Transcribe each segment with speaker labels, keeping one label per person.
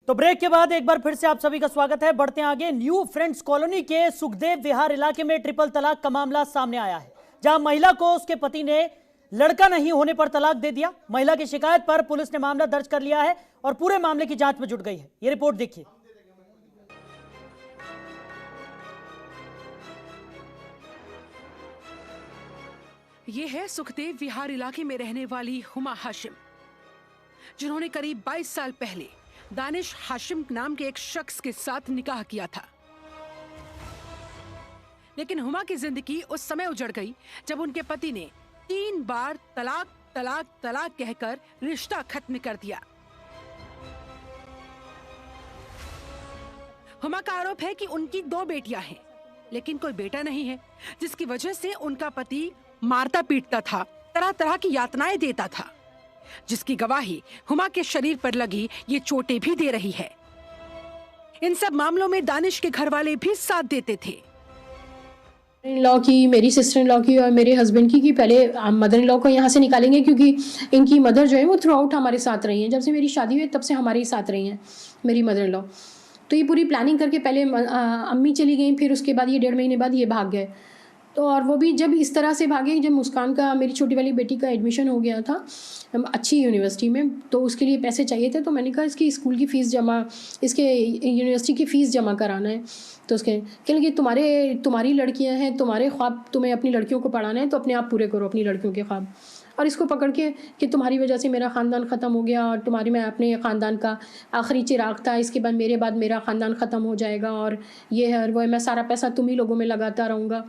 Speaker 1: तो ब्रेक के बाद एक बार फिर से आप सभी का स्वागत है। बढ़ते हैं आगे। न्यू फ्रेंड्स कॉलोनी के सुखदेव विहार इलाके में ट्रिपल तलाक का मामला सामने आया है, जहां महिला को उसके पति ने लड़का नहीं होने पर तलाक दे दिया। महिला की शिकायत पर पुलिस ने मामला दर्ज कर लिया है और पूरे मामले की जांच में जुट गई है। ये रिपोर्ट देखिए।
Speaker 2: ये है सुखदेव विहार इलाके में रहने वाली हुमा हाशिम, जिन्होंने करीब 22 साल पहले दानिश हाशिम नाम के एक शख्स के साथ निकाह किया था। लेकिन हुमा की जिंदगी उस समय उजड़ गई जब उनके पति ने 3 बार तलाक तलाक तलाक कहकर रिश्ता खत्म कर दिया। हुमा का आरोप है कि उनकी 2 बेटियां हैं, लेकिन कोई बेटा नहीं है, जिसकी वजह से उनका पति मारता पीटता था, तरह तरह की यातनाएं देता था, जिसकी गवाही हुमा के शरीर पर लगी ये चोटें भी दे रही है। इन सब मामलों में दानिश के घर वाले भी साथ देते थे।
Speaker 3: इन लॉ की, मेरी सिस्टर इन लॉ की और मेरे हस्बैंड की पहले मदर इन लॉ को यहाँ से निकालेंगे, क्योंकि इनकी मदर जो है वो थ्रू आउट हमारे साथ रही हैं। जब से मेरी शादी हुई तब से हमारे ही साथ रही हैं मेरी मदर इन लॉ। तो ये पूरी प्लानिंग करके पहले अम्मी चली गई, फिर उसके बाद ये 1.5 महीने बाद ये भाग गए। तो और वो भी जब इस तरह से भागे, जब मुस्कान का, मेरी छोटी वाली बेटी का एडमिशन हो गया था अच्छी यूनिवर्सिटी में, तो उसके लिए पैसे चाहिए थे। तो मैंने कहा इसकी स्कूल की फ़ीस जमा, इसके यूनिवर्सिटी की फ़ीस जमा कराना है। तो उसके कहने लगे तुम्हारी लड़कियां हैं, तुम्हारे ख्वाब, तुम्हें अपनी लड़कियों को पढ़ाना है तो अपने आप पूरे करो अपनी लड़कियों के ख्वाब। और इसको पकड़ के कि तुम्हारी वजह से मेरा ख़ानदान ख़त्म हो गया और मैं अपने ख़ानदान का आखिरी चिराग था, इसके बाद मेरा ख़ानदान ख़त्म हो जाएगा और ये है और वो है, मैं सारा पैसा तुम ही लोगों में लगाता रहूँगा।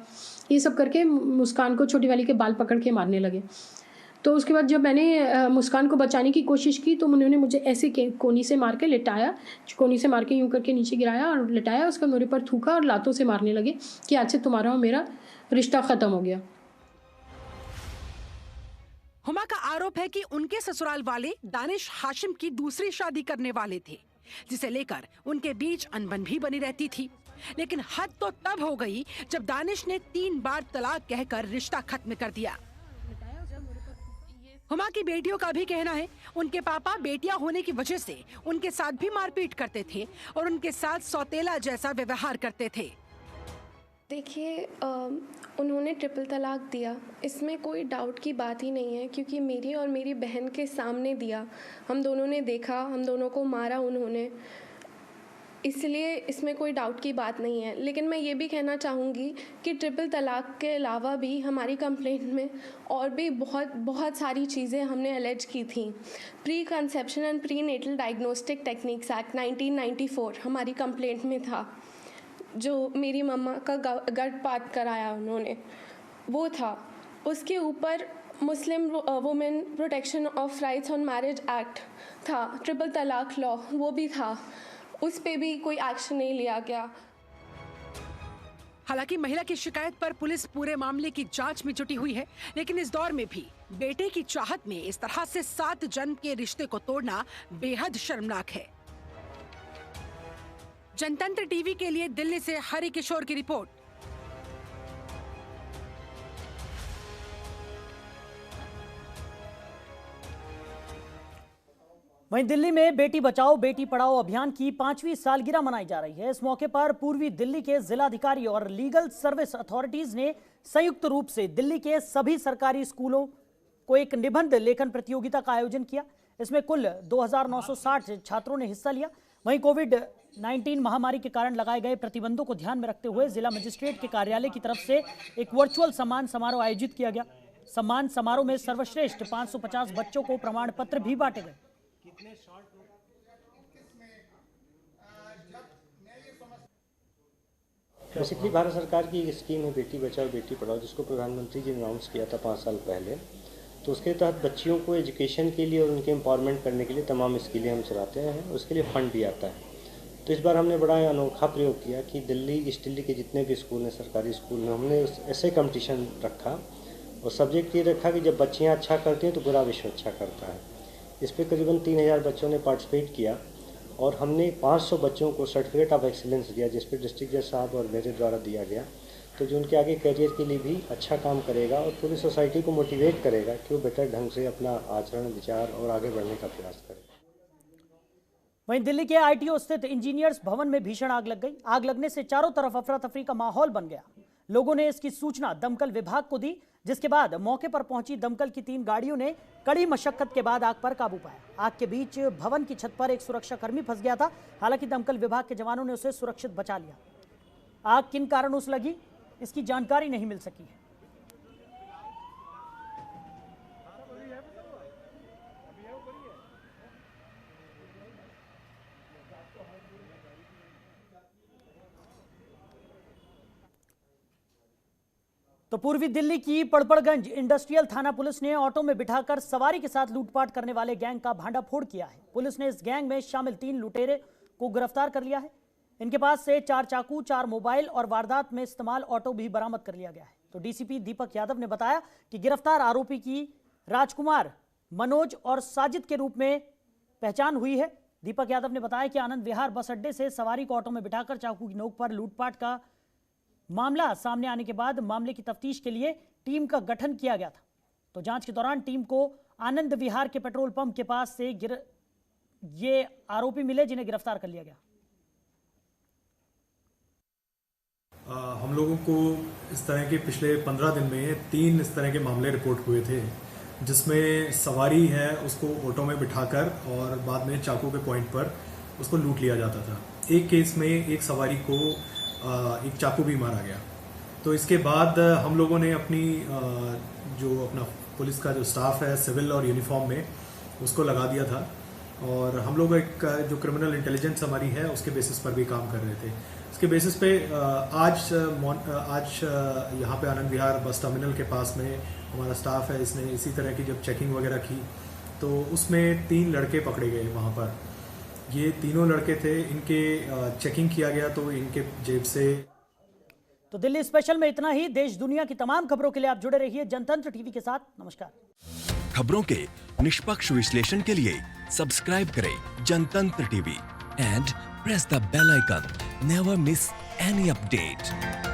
Speaker 3: ये सब करके मुस्कान को, छोटी वाली के बाल पकड़ के मारने लगे। तो उसके बाद जब मैंने मुस्कान को बचाने की कोशिश की तो उन्होंने मुझे ऐसे कोनी से मार के लिटाया, कोनी से मार के यूँ करके नीचे गिराया और लिटाया। उसका मेरे पर थूका और लातों से मारने लगे कि आज से तुम्हारा और मेरा रिश्ता ख़त्म हो गया।
Speaker 2: हुमा का आरोप है कि उनके ससुराल वाले दानिश हाशिम की दूसरी शादी करने वाले थे, जिसे लेकर उनके बीच अनबन भी बनी रहती थी। लेकिन हद तो तब हो गई जब दानिश ने 3 बार तलाक कहकर रिश्ता खत्म कर दिया। हुमा की बेटियों का भी कहना है उनके पापा बेटियां होने की वजह से उनके साथ भी मारपीट करते थे और उनके साथ सौतेला जैसा व्यवहार करते थे।
Speaker 4: देखिए, उन्होंने ट्रिपल तलाक दिया, इसमें कोई डाउट की बात ही नहीं है, क्योंकि मेरी और मेरी बहन के सामने दिया। हम दोनों ने देखा, हम दोनों को मारा उन्होंने, इसलिए इसमें कोई डाउट की बात नहीं है। लेकिन मैं ये भी कहना चाहूँगी कि ट्रिपल तलाक के अलावा भी हमारी कंप्लेंट में और भी बहुत सारी चीज़ें हमने अलेज की थी। Pre conception and pre natal diagnostic techniques act 1994 हमारी कंप्लेंट में था, जो मेरी मम्मा का गर्भपात कराया उन्होंने, वो था। उसके ऊपर Muslim women protection of rights on marriage act था, ट्रिपल तलाक लॉ वो भी था, उस पे भी कोई एक्शन नहीं लिया गया।
Speaker 2: हालांकि महिला की शिकायत पर पुलिस पूरे मामले की जांच में जुटी हुई है, लेकिन इस दौर में भी बेटे की चाहत में इस तरह से 7 जन्म के रिश्ते को तोड़ना बेहद शर्मनाक है। जनतंत्र टीवी के लिए दिल्ली से हरि किशोर की रिपोर्ट।
Speaker 1: वहीं दिल्ली में बेटी बचाओ बेटी पढ़ाओ अभियान की 5वीं सालगिरह मनाई जा रही है। इस मौके पर पूर्वी दिल्ली के जिलाधिकारी और लीगल सर्विस अथॉरिटीज ने संयुक्त रूप से दिल्ली के सभी सरकारी स्कूलों को एक निबंध लेखन प्रतियोगिता का आयोजन किया। इसमें कुल 2960 छात्रों ने हिस्सा लिया। वहीं कोविड-19 महामारी के कारण लगाए गए प्रतिबंधों को ध्यान में रखते हुए जिला मजिस्ट्रेट के कार्यालय की तरफ से एक वर्चुअल सम्मान समारोह आयोजित किया गया। सम्मान समारोह में सर्वश्रेष्ठ 550 बच्चों को प्रमाण पत्र भी बांटे गए।
Speaker 5: बेसिकली भारत सरकार की एक स्कीम है बेटी बचाओ बेटी पढ़ाओ, जिसको प्रधानमंत्री जी ने अनाउंस किया था 5 साल पहले। तो उसके तहत बच्चियों को एजुकेशन के लिए और उनके एम्पावरमेंट करने के लिए तमाम स्कीमें हम चलाते हैं, उसके लिए फंड भी आता है। तो इस बार हमने बड़ा अनोखा प्रयोग किया कि दिल्ली, ईस्ट दिल्ली के जितने भी स्कूल हैं, सरकारी स्कूल में, हमने ऐसे कंपटीशन रखा और सब्जेक्ट ये रखा कि जब बच्चियाँ अच्छा करती हैं तो पूरा विश्व अच्छा करता है। इस पर करीबन 3000 बच्चों ने पार्टिसिपेट किया और हमने 500 बच्चों को सर्टिफिकेट ऑफ एक्सीलेंस दिया, जिस पर डिस्ट्रिक्ट जज साहब और मेरे द्वारा दिया गया। तो जो उनके आगे करियर के लिए भी अच्छा काम करेगा और पूरी सोसाइटी को मोटिवेट करेगा कि वो बेटर ढंग से अपना आचरण, विचार और आगे बढ़ने का प्रयास करें।
Speaker 1: वहीं दिल्ली के आईटीओ स्थित इंजीनियर्स भवन में भीषण आग लग गई। आग लगने से चारों तरफ अफरा तफरी का माहौल बन गया। लोगों ने इसकी सूचना दमकल विभाग को दी, जिसके बाद मौके पर पहुंची दमकल की 3 गाड़ियों ने कड़ी मशक्कत के बाद आग पर काबू पाया। आग के बीच भवन की छत पर एक सुरक्षाकर्मी फंस गया था। हालांकि दमकल विभाग के जवानों ने उसे सुरक्षित बचा लिया। आग किन कारणों से लगी, इसकी जानकारी नहीं मिल सकी है। तो पूर्वी दिल्ली की पड़पड़गंज इंडस्ट्रियल थाना पुलिस ने ऑटो में बिठाकर सवारी के साथ लूटपाट करने वाले गैंग का भांडाफोड़ किया है। पुलिस ने इस गैंग में शामिल 3 लुटेरे को गिरफ्तार कर लिया है। इनके पास से 4 चाकू, 4 मोबाइल और वारदात में इस्तेमाल ऑटो भी बरामद कर लिया गया है। तो डीसीपी दीपक यादव ने बताया कि गिरफ्तार आरोपी की राजकुमार, मनोज और साजिद के रूप में पहचान हुई है। दीपक यादव ने बताया कि आनंद विहार बस अड्डे से सवारी को ऑटो में बिठाकर चाकू की नोक पर लूटपाट का मामला सामने आने के बाद मामले की तफ्तीश के लिए टीम का गठन किया गया था। तो जांच के दौरान टीम को आनंद विहार के पेट्रोल पंप के पास से ये आरोपी मिले, जिन्हें गिरफ्तार कर लिया गया।
Speaker 6: हम लोगों को इस तरह के पिछले 15 दिन में 3 इस तरह के मामले रिपोर्ट हुए थे, जिसमें सवारी है उसको ऑटो में बिठाकर और बाद में चाकू के पॉइंट पर उसको लूट लिया जाता था। एक केस में एक सवारी को एक चाकू भी मारा गया। तो इसके बाद हम लोगों ने अपनी अपना पुलिस का जो स्टाफ है सिविल और यूनिफॉर्म में उसको लगा दिया था और हम लोग एक जो क्रिमिनल इंटेलिजेंस हमारी है उसके बेसिस पर भी काम कर रहे थे। इसके बेसिस पे आज यहाँ पे आनंद विहार बस टर्मिनल के पास में हमारा स्टाफ है, इसने इसी तरह की जब चेकिंग वगैरह की तो उसमें 3 लड़के पकड़े गए। वहाँ पर ये तीनों लड़के थे, इनके चेकिंग किया गया तो इनके जेब से।
Speaker 1: तो दिल्ली स्पेशल में इतना ही। देश दुनिया की तमाम खबरों के लिए आप जुड़े रहिए जनतंत्र टीवी के साथ। नमस्कार।
Speaker 7: खबरों के निष्पक्ष विश्लेषण के लिए सब्सक्राइब करें Jantantra TV and press the bell icon. Never miss any update.